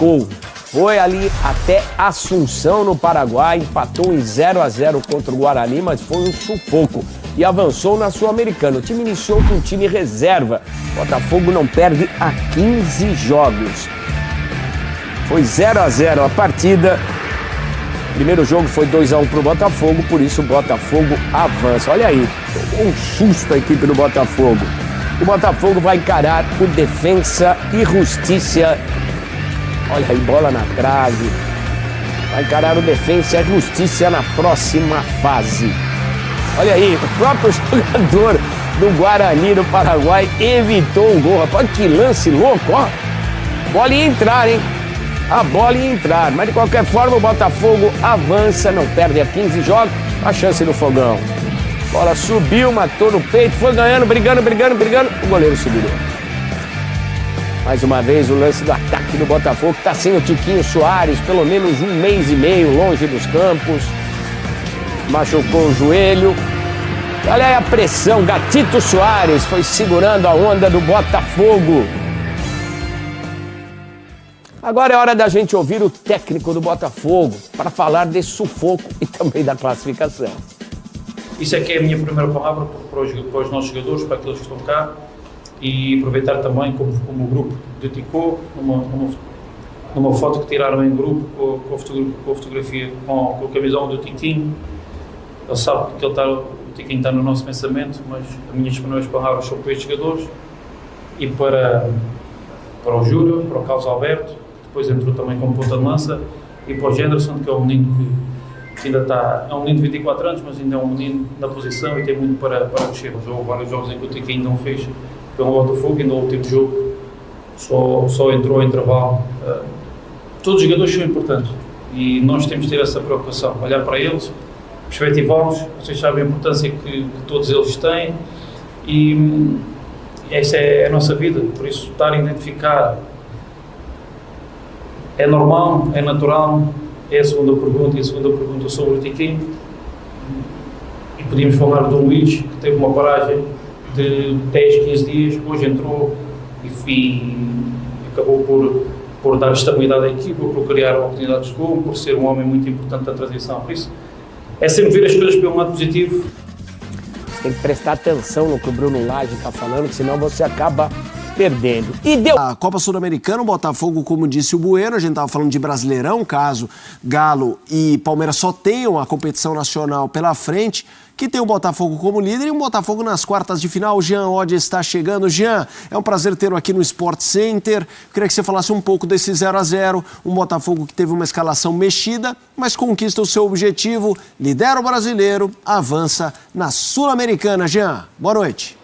lascou. Foi ali até Assunção, no Paraguai, empatou em 0-0 contra o Guarani, mas foi um sufoco e avançou na Sul-Americana. O time iniciou com um time reserva. Botafogo não perde há 15 jogos. Foi 0-0 a partida. Primeiro jogo foi 2-1 para o Botafogo, por isso o Botafogo avança. Olha aí, um susto a equipe do Botafogo. O Botafogo vai encarar o Defensa e Justiça. Olha aí, bola na trave. Vai encarar o Defensa e Justiça na próxima fase. Olha aí, o próprio jogador do Guarani do Paraguai evitou o gol. Rapaz, que lance louco, ó. Bola ia entrar, hein? A bola ia entrar. Mas de qualquer forma, o Botafogo avança, não perde a 15 jogos. A chance do Fogão. Bola subiu, matou no peito, foi ganhando, brigando. O goleiro segurou. Mais uma vez o lance do ataque do Botafogo, que está sem o Tiquinho Soares, pelo menos um mês e meio longe dos campos. Machucou o joelho. Olha aí a pressão, Gatito Soares foi segurando a onda do Botafogo. Agora é hora da gente ouvir o técnico do Botafogo para falar desse sufoco e também da classificação. Isso é que é a minha primeira palavra para os nossos jogadores, para aqueles que estão cá, e aproveitar também como o grupo dedicou, numa foto que tiraram em grupo com a fotografia, com a camisola do Tiquinho. Ele sabe que o Tiquinho está no nosso pensamento, mas as minhas primeiras palavras são para estes jogadores e para o Júlio, para o Carlos Alberto, depois entrou também como ponta de lança, e para o Genderson, que é um menino que ainda está, é um menino de 24 anos, mas ainda é um menino na posição e tem muito para mexer. Mas houve vários jogos em que o Tiquinho não fez pelo Botafogo, e no último jogo só entrou em intervalo. Todos os jogadores são importantes e nós temos de ter essa preocupação, olhar para eles, perspectivá-los. Vocês sabem a importância que todos eles têm, e essa é a nossa vida. Por isso, estar a identificar é normal, é natural. É a segunda pergunta, e a segunda pergunta sobre o Tiquinho. E podíamos falar do Luís, que teve uma paragem de 10, 15 dias, hoje entrou e acabou por dar estabilidade à equipa, por criar oportunidades de gol, por ser um homem muito importante da transição. Por isso, é sempre ver as coisas pelo lado positivo. Você tem que prestar atenção no que o Bruno Lage está falando, senão você acaba perdendo. E deu. A Copa Sul-Americana, o Botafogo, como disse o Bueno, a gente estava falando de Brasileirão, caso Galo e Palmeiras só tenham a competição nacional pela frente, que tem o Botafogo como líder e o Botafogo nas quartas de final. O Jean Oddi está chegando. Jean, é um prazer tê-lo aqui no Sport Center. Queria que você falasse um pouco desse 0-0, um Botafogo que teve uma escalação mexida, mas conquista o seu objetivo, lidera o brasileiro, avança na Sul-Americana. Jean, boa noite.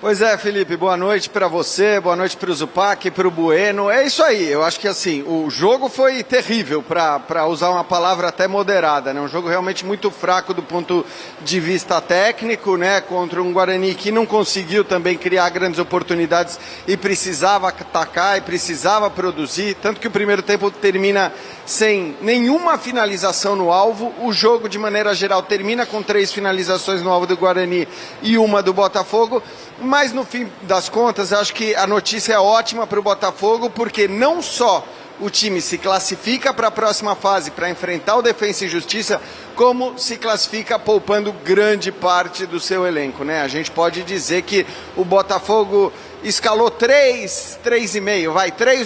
Pois é, Felipe, boa noite para você, boa noite para o Zupac, para o Bueno. É isso aí, eu acho que assim, o jogo foi terrível, para usar uma palavra até moderada, né? Um jogo realmente muito fraco do ponto de vista técnico, né? Contra um Guarani que não conseguiu também criar grandes oportunidades e precisava atacar e precisava produzir, tanto que o primeiro tempo termina sem nenhuma finalização no alvo. O jogo, de maneira geral, termina com 3 finalizações no alvo do Guarani e uma do Botafogo. Mas no fim das contas, acho que a notícia é ótima para o Botafogo, porque não só o time se classifica para a próxima fase para enfrentar o Defensa e Justiça, como se classifica poupando grande parte do seu elenco, né? A gente pode dizer que o Botafogo escalou 3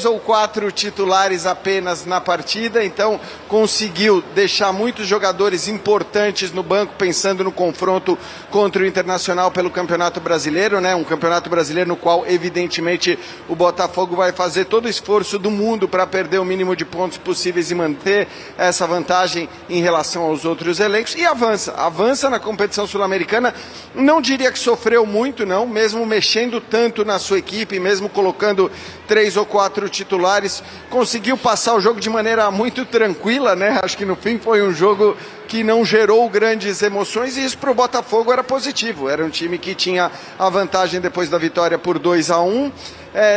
ou 4 titulares apenas na partida, então conseguiu deixar muitos jogadores importantes no banco, pensando no confronto contra o Internacional pelo Campeonato Brasileiro, né? Um Campeonato Brasileiro no qual, evidentemente, o Botafogo vai fazer todo o esforço do mundo para perder o mínimo de pontos possíveis e manter essa vantagem em relação aos outros elencos, e avança na competição sul-americana. Não diria que sofreu muito, não, mesmo mexendo tanto na sua equipe, mesmo colocando 3 ou 4 titulares, conseguiu passar o jogo de maneira muito tranquila, né? Acho que no fim foi um jogo que não gerou grandes emoções, e isso para o Botafogo era positivo. Era um time que tinha a vantagem depois da vitória por 2-1.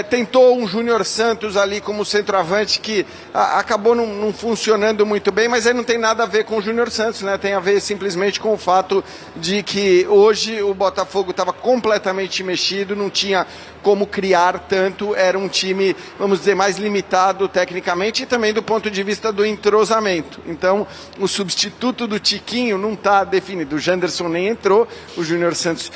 Tentou um Júnior Santos ali como centroavante que acabou não funcionando muito bem, mas aí não tem nada a ver com o Júnior Santos, né? Tem a ver simplesmente com o fato de que hoje o Botafogo estava completamente mexido, não tinha como criar tanto, era um time, vamos dizer, mais limitado tecnicamente e também do ponto de vista do entrosamento. Então, o substituto do Tiquinho não está definido. O Janderson nem entrou, o Júnior Santos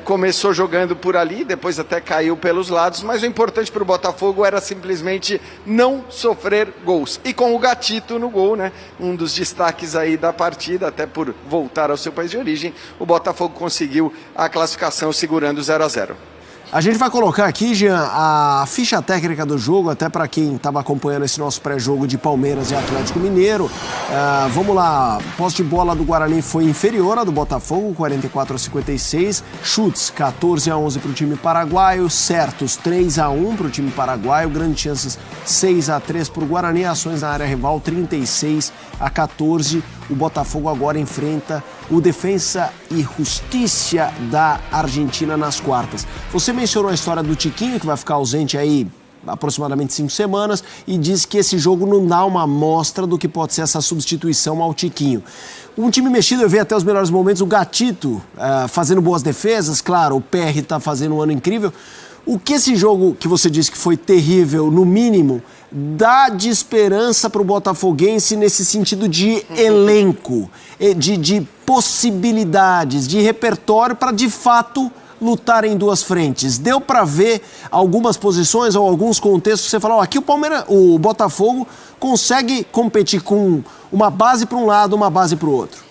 começou jogando por ali, depois até caiu pelos lados, mas o importante para o Botafogo era simplesmente não sofrer gols. E com o Gatito no gol, né, um dos destaques aí da partida, até por voltar ao seu país de origem, o Botafogo conseguiu a classificação segurando 0-0. A gente vai colocar aqui, Jean, a ficha técnica do jogo, até para quem estava acompanhando esse nosso pré-jogo de Palmeiras e Atlético Mineiro. Vamos lá, posse de bola do Guarani foi inferior à do Botafogo, 44-56. Chutes, 14-11 para o time paraguaio. Certos, 3-1 para o time paraguaio. Grandes chances, 6-3 para o Guarani. Ações na área rival, 36-14. O Botafogo agora enfrenta o Defensa e Justiça da Argentina nas quartas. Você mencionou a história do Tiquinho, que vai ficar ausente aí aproximadamente 5 semanas, e diz que esse jogo não dá uma amostra do que pode ser essa substituição ao Tiquinho. Um time mexido, eu vi até os melhores momentos, o Gatito fazendo boas defesas, claro, o PR está fazendo um ano incrível. O que esse jogo, que você disse que foi terrível, no mínimo, dá de esperança para o botafoguense nesse sentido de elenco, de possibilidades, de repertório para, de fato, lutar em duas frentes? Deu para ver algumas posições ou alguns contextos que você falou, aqui o Botafogo consegue competir com uma base para um lado, uma base para o outro.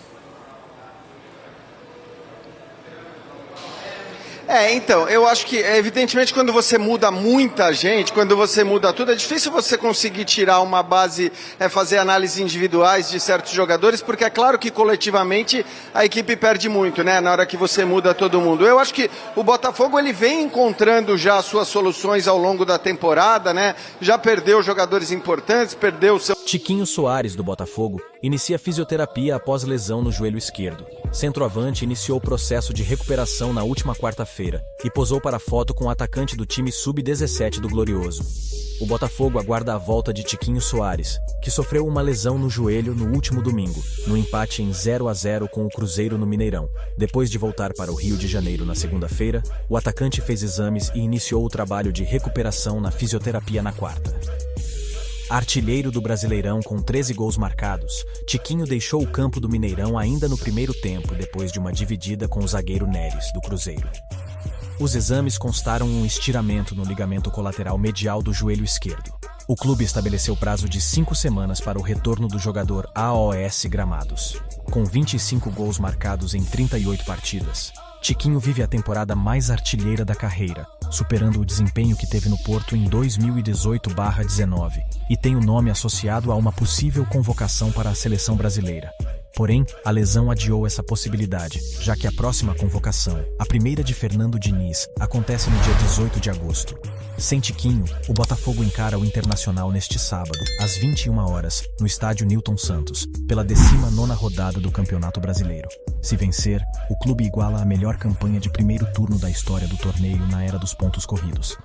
Então, eu acho que, evidentemente, quando você muda muita gente, quando você muda tudo, é difícil você conseguir tirar uma base, fazer análises individuais de certos jogadores, porque é claro que coletivamente a equipe perde muito, né, na hora que você muda todo mundo. Eu acho que o Botafogo, ele vem encontrando já as suas soluções ao longo da temporada, né, já perdeu jogadores importantes, perdeu o seu... Tiquinho Soares, do Botafogo, inicia fisioterapia após lesão no joelho esquerdo. Centroavante iniciou o processo de recuperação na última quarta-feira e posou para a foto com o atacante do time sub-17 do Glorioso. O Botafogo aguarda a volta de Tiquinho Soares, que sofreu uma lesão no joelho no último domingo, no empate em 0-0 com o Cruzeiro no Mineirão. Depois de voltar para o Rio de Janeiro na segunda-feira, o atacante fez exames e iniciou o trabalho de recuperação na fisioterapia na quarta. Artilheiro do Brasileirão com 13 gols marcados, Tiquinho deixou o campo do Mineirão ainda no primeiro tempo, depois de uma dividida com o zagueiro Neres, do Cruzeiro. Os exames constaram um estiramento no ligamento colateral medial do joelho esquerdo. O clube estabeleceu prazo de 5 semanas para o retorno do jogador AOS Gramados. Com 25 gols marcados em 38 partidas, Tiquinho vive a temporada mais artilheira da carreira, superando o desempenho que teve no Porto em 2018/19, e tem o nome associado a uma possível convocação para a seleção brasileira. Porém, a lesão adiou essa possibilidade, já que a próxima convocação, a primeira de Fernando Diniz, acontece no dia 18 de agosto. Sem Tiquinho, o Botafogo encara o Internacional neste sábado, às 21 horas, no estádio Newton Santos, pela 19ª rodada do Campeonato Brasileiro. Se vencer, o clube iguala a melhor campanha de primeiro turno da história do torneio na era dos pontos corridos.